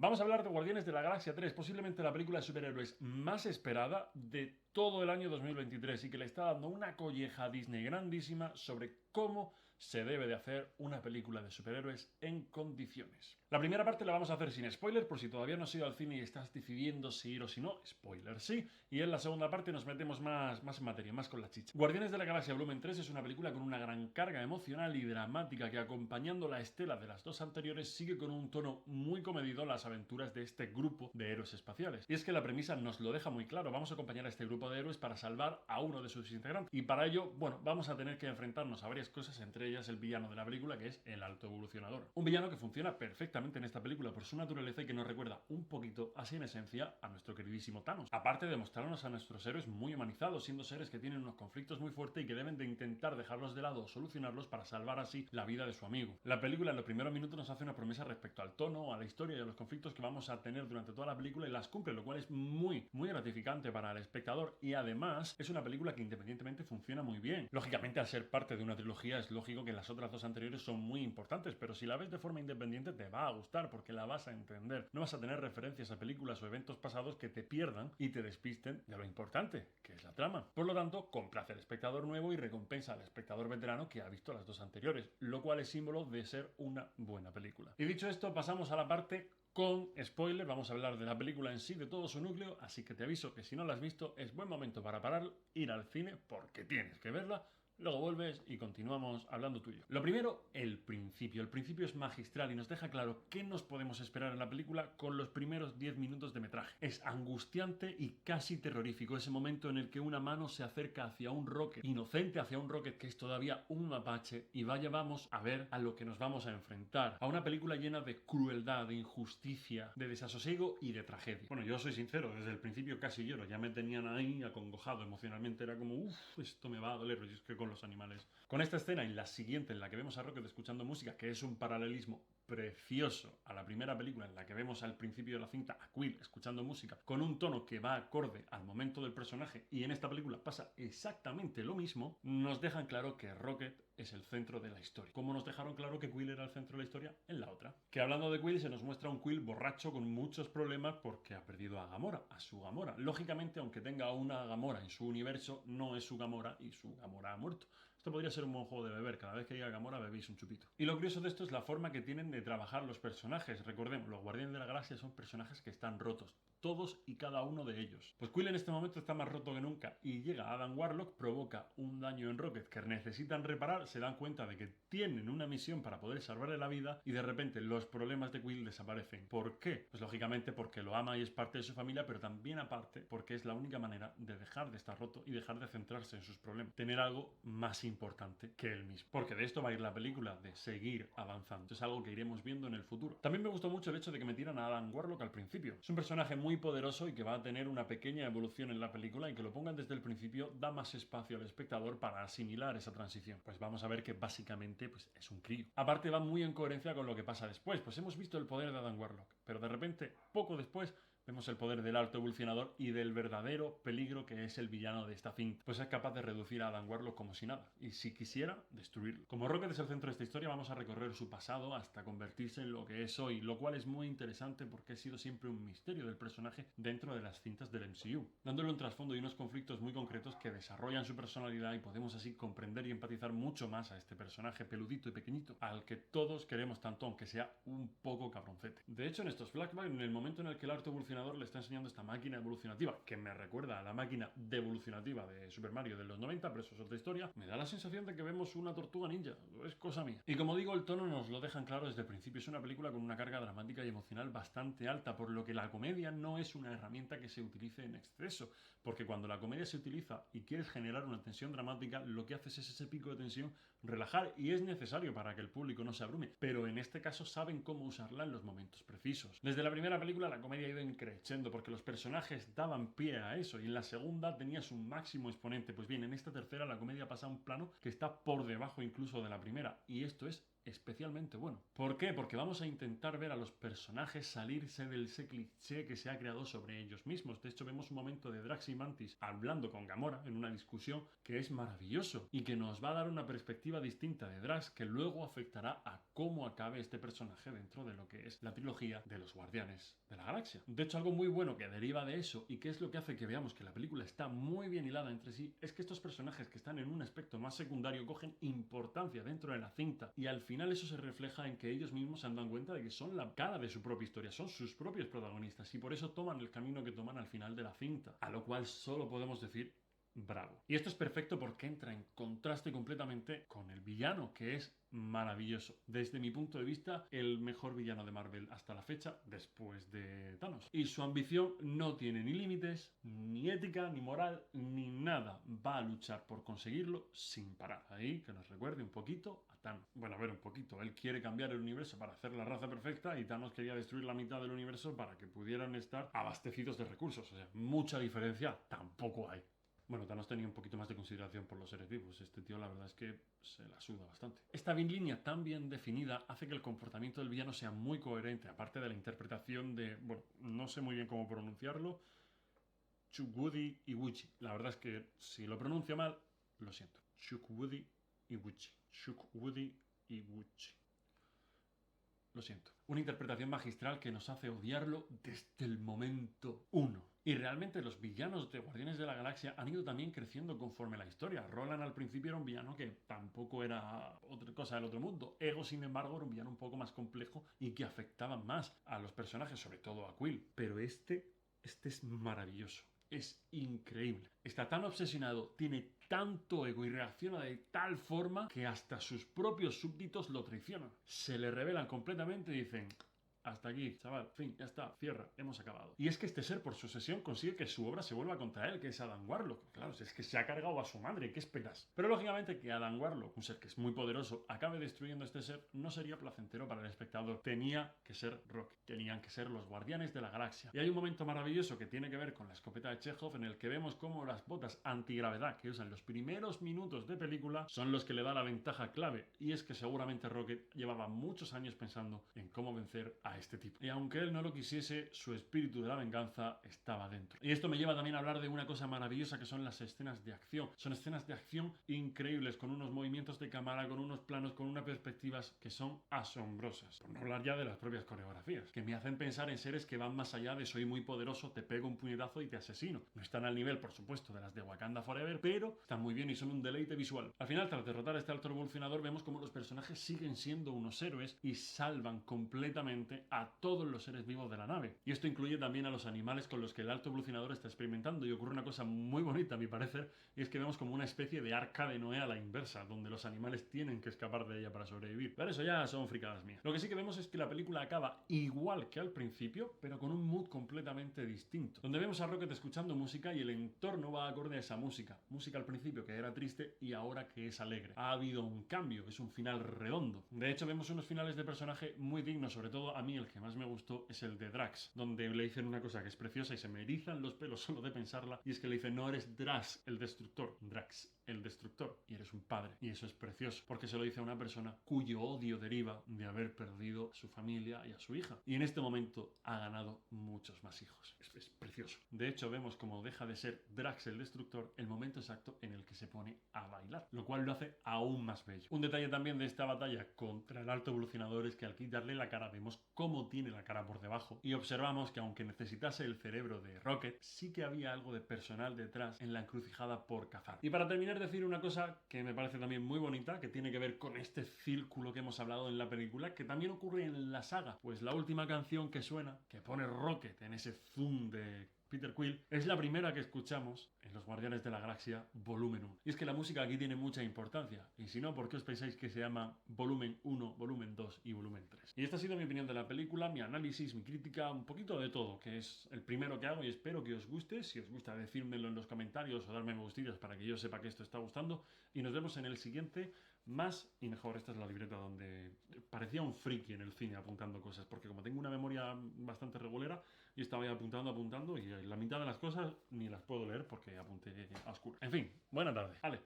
Vamos a hablar de Guardianes de la Galaxia 3, posiblemente la película de superhéroes más esperada de todo el año 2023 y que le está dando una colleja a Disney grandísima sobre cómo se debe de hacer una película de superhéroes en condiciones. La primera parte la vamos a hacer sin spoiler, por si todavía no has ido al cine y estás decidiendo si ir o si no, spoiler sí, y en la segunda parte nos metemos más en materia, más con la chicha. Guardianes de la Galaxia Volumen 3 es una película con una gran carga emocional y dramática que, acompañando la estela de las dos anteriores, sigue con un tono muy comedido las aventuras de este grupo de héroes espaciales. Y es que la premisa nos lo deja muy claro: vamos a acompañar a este grupo de héroes para salvar a uno de sus integrantes, y para ello, bueno, vamos a tener que enfrentarnos a varias cosas, entre ellas el villano de la película, que es el Alto Evolucionador. Un villano que funciona perfectamente en esta película por su naturaleza y que nos recuerda un poquito, así en esencia, a nuestro queridísimo Thanos. Aparte de mostrarnos a nuestros héroes muy humanizados, siendo seres que tienen unos conflictos muy fuertes y que deben de intentar dejarlos de lado o solucionarlos para salvar así la vida de su amigo. La película en los primeros minutos nos hace una promesa respecto al tono, a la historia y a los conflictos que vamos a tener durante toda la película, y las cumple, lo cual es muy gratificante para el espectador. Y además es una película que independientemente funciona muy bien. Lógicamente, al ser parte de una trilogía, es lógico que las otras dos anteriores son muy importantes, pero si la ves de forma independiente te va a gustar porque la vas a entender. No vas a tener referencias a películas o eventos pasados que te pierdan y te despisten de lo importante, que es la trama. Por lo tanto, complace al espectador nuevo y recompensa al espectador veterano que ha visto las dos anteriores, lo cual es símbolo de ser una buena película. Y dicho esto, pasamos a la parte con spoiler. Vamos a hablar de la película en sí, de todo su núcleo, así que te aviso que si no la has visto es buen momento para parar, ir al cine, porque tienes que verla. Luego vuelves y continuamos hablando tuyo. Lo primero, el principio. El principio es magistral y nos deja claro qué nos podemos esperar en la película con los primeros 10 minutos de metraje. Es angustiante y casi terrorífico ese momento en el que una mano se acerca hacia un Rocket, inocente hacia un Rocket que es todavía un mapache, y vaya, vamos a ver a lo que nos vamos a enfrentar. A una película llena de crueldad, de injusticia, de desasosiego y de tragedia. Bueno, yo soy sincero, desde el principio casi lloro. Ya me tenían ahí acongojado emocionalmente. Era como, uff, esto me va a doler. Y es que con los animales. Con esta escena y la siguiente, en la que vemos a Rocket escuchando música, que es un paralelismo precioso a la primera película, en la que vemos al principio de la cinta a Quill escuchando música con un tono que va acorde al momento del personaje, y en esta película pasa exactamente lo mismo, nos dejan claro que Rocket es el centro de la historia. Como nos dejaron claro que Quill era el centro de la historia en la otra. Que hablando de Quill, se nos muestra un Quill borracho con muchos problemas porque ha perdido a Gamora, a su Gamora. Lógicamente, aunque tenga una Gamora en su universo, no es su Gamora y su Gamora ha muerto. Esto podría ser un buen juego de beber. Cada vez que diga Gamora bebéis un chupito. Y lo curioso de esto es la forma que tienen de trabajar los personajes. Recordemos, los Guardianes de la Galaxia son personajes que están rotos, todos y cada uno de ellos. Pues Quill en este momento está más roto que nunca y llega Adam Warlock, provoca un daño en Rocket que necesitan reparar, se dan cuenta de que tienen una misión para poder salvarle la vida y de repente los problemas de Quill desaparecen. ¿Por qué? Pues lógicamente porque lo ama y es parte de su familia, pero también aparte porque es la única manera de dejar de estar roto y dejar de centrarse en sus problemas. Tener algo más importante que él mismo. Porque de esto va a ir la película, de seguir avanzando. Es algo que iremos viendo en el futuro. También me gustó mucho el hecho de que metieran a Adam Warlock al principio. Es un personaje muy poderoso y que va a tener una pequeña evolución en la película, y que lo pongan desde el principio da más espacio al espectador para asimilar esa transición. Pues vamos a ver que básicamente pues, es un crío. Aparte, va muy en coherencia con lo que pasa después. Pues hemos visto el poder de Adam Warlock, pero de repente, poco después, vemos el poder del Alto Evolucionador y del verdadero peligro que es el villano de esta cinta. Pues es capaz de reducir a Adam Warlock como si nada, y si quisiera, destruirlo. Como Rocket es el centro de esta historia, vamos a recorrer su pasado hasta convertirse en lo que es hoy, lo cual es muy interesante porque ha sido siempre un misterio del personaje dentro de las cintas del MCU, dándole un trasfondo y unos conflictos muy concretos que desarrollan su personalidad, y podemos así comprender y empatizar mucho más a este personaje peludito y pequeñito, al que todos queremos tanto, aunque sea un poco cabroncete. De hecho, en estos flashbacks, en el momento en el que el Alto Evolucionador le está enseñando esta máquina evolucionativa, que me recuerda a la máquina devolucionativa de Super Mario de los 90, pero eso es otra historia, me da la sensación de que vemos una tortuga ninja. Es cosa mía. Y como digo, el tono nos lo dejan claro desde el principio. Es una película con una carga dramática y emocional bastante alta, por lo que la comedia no es una herramienta que se utilice en exceso, porque cuando la comedia se utiliza y quieres generar una tensión dramática, lo que haces es ese pico de tensión relajar, y es necesario para que el público no se abrume, pero en este caso saben cómo usarla en los momentos precisos. Desde la primera película la comedia ha ido creciendo porque los personajes daban pie a eso, y en la segunda tenía su máximo exponente. Pues bien, en esta tercera la comedia pasa a un plano que está por debajo incluso de la primera, y esto es especialmente bueno. ¿Por qué? Porque vamos a intentar ver a los personajes salirse del ese cliché que se ha creado sobre ellos mismos. De hecho, vemos un momento de Drax y Mantis hablando con Gamora en una discusión que es maravilloso y que nos va a dar una perspectiva distinta de Drax, que luego afectará a cómo acabe este personaje dentro de lo que es la trilogía de de los Guardianes de la Galaxia. De hecho, algo muy bueno que deriva de eso y que es lo que hace que veamos que la película está muy bien hilada entre sí, es que estos personajes que están en un aspecto más secundario cogen importancia dentro de la cinta y al final eso se refleja en que ellos mismos se han dado cuenta de que son la cara de su propia historia, son sus propios protagonistas y por eso toman el camino que toman al final de la cinta, a lo cual solo podemos decir bravo. Y esto es perfecto porque entra en contraste completamente con el villano, que es maravilloso. Desde mi punto de vista, el mejor villano de Marvel hasta la fecha, después de Thanos. Y su ambición no tiene ni límites, ni ética, ni moral, ni nada. Va a luchar por conseguirlo sin parar. Ahí que nos recuerde un poquito a Thanos. Bueno, a ver, un poquito. Él quiere cambiar el universo para hacer la raza perfecta y Thanos quería destruir la mitad del universo para que pudieran estar abastecidos de recursos. O sea, mucha diferencia tampoco hay. Bueno, Thanos tenía un poquito más de consideración por los seres vivos. Este tío la verdad es que se la suda bastante. Esta línea tan bien definida hace que el comportamiento del villano sea muy coherente, aparte de la interpretación de, bueno, no sé muy bien cómo pronunciarlo, Chukwudi Iwuchi. La verdad es que si lo pronuncio mal, lo siento. Chukwudi Iwuchi. Chukwudi Iwuchi. Lo siento. Una interpretación magistral que nos hace odiarlo desde el momento uno. Y realmente los villanos de Guardianes de la Galaxia han ido también creciendo conforme la historia. Roland al principio era un villano que tampoco era otra cosa del otro mundo. Ego, sin embargo, era un villano un poco más complejo y que afectaba más a los personajes, sobre todo a Quill. Pero este es maravilloso. Es increíble. Está tan obsesionado, tiene tanto ego y reacciona de tal forma que hasta sus propios súbditos lo traicionan. Se le revelan completamente y dicen: hasta aquí, chaval, fin, ya está, cierra, hemos acabado. Y es que este ser, por su obsesión, consigue que su obra se vuelva contra él, que es Adam Warlock. Claro, es que se ha cargado a su madre, ¿qué esperas? Pero lógicamente que Adam Warlock, un ser que es muy poderoso, acabe destruyendo a este ser, no sería placentero para el espectador. Tenía que ser Rocket, tenían que ser los Guardianes de la Galaxia. Y hay un momento maravilloso que tiene que ver con la escopeta de Chekhov, en el que vemos cómo las botas antigravedad que usan los primeros minutos de película son los que le da la ventaja clave. Y es que seguramente Rocket llevaba muchos años pensando en cómo vencer a este tipo. Y aunque él no lo quisiese, su espíritu de la venganza estaba dentro. Y esto me lleva también a hablar de una cosa maravillosa que son las escenas de acción. Son escenas de acción increíbles, con unos movimientos de cámara, con unos planos, con unas perspectivas que son asombrosas. Por no hablar ya de las propias coreografías, que me hacen pensar en seres que van más allá de soy muy poderoso, te pego un puñetazo y te asesino. No están al nivel, por supuesto, de las de Wakanda Forever, pero están muy bien y son un deleite visual. Al final, tras derrotar a este alto evolucionador, vemos como los personajes siguen siendo unos héroes y salvan completamente a todos los seres vivos de la nave. Y esto incluye también a los animales con los que el alto evolucionador está experimentando. Y ocurre una cosa muy bonita, a mi parecer, y es que vemos como una especie de arca de Noé a la inversa, donde los animales tienen que escapar de ella para sobrevivir. Pero eso ya son fricadas mías. Lo que sí que vemos es que la película acaba igual que al principio, pero con un mood completamente distinto. Donde vemos a Rocket escuchando música y el entorno va acorde a esa música. Música al principio que era triste y ahora que es alegre. Ha habido un cambio, es un final redondo. De hecho, vemos unos finales de personaje muy dignos, sobre todo a mí el que más me gustó es el de Drax, donde le dicen una cosa que es preciosa y se me erizan los pelos solo de pensarla, y es que le dicen: no eres Drax el destructor, Drax el destructor, y eres un padre. Y eso es precioso, porque se lo dice a una persona cuyo odio deriva de haber perdido a su familia y a su hija. Y en este momento ha ganado muchos más hijos. Es precioso. De hecho, vemos como deja de ser Drax el destructor el momento exacto en el que se pone a bailar, lo cual lo hace aún más bello. Un detalle también de esta batalla contra el alto evolucionador es que al quitarle la cara vemos cómo tiene la cara por debajo y observamos que aunque necesitase el cerebro de Rocket, sí que había algo de personal detrás en la encrucijada por cazar. Y para terminar, decir una cosa que me parece también muy bonita, que tiene que ver con este círculo que hemos hablado en la película, que también ocurre en la saga. Pues la última canción que suena, que pone Rocket en ese zoom de Peter Quill, es la primera que escuchamos en Los Guardianes de la Galaxia Volumen 1. Y es que la música aquí tiene mucha importancia. Y si no, ¿por qué os pensáis que se llama Volumen 1, Volumen 2 y Volumen 3? Y esta ha sido mi opinión de la película, mi análisis, mi crítica, un poquito de todo, que es el primero que hago y espero que os guste. Si os gusta, decírmelo en los comentarios o darme me gustillas para que yo sepa que esto está gustando. Y nos vemos en el siguiente, más y mejor. Esta es la libreta donde parecía un friki en el cine apuntando cosas, porque como tengo una memoria bastante regulera, y estaba ahí apuntando y la mitad de las cosas ni las puedo leer porque apunté a oscuro. En fin, buena tarde. Vale.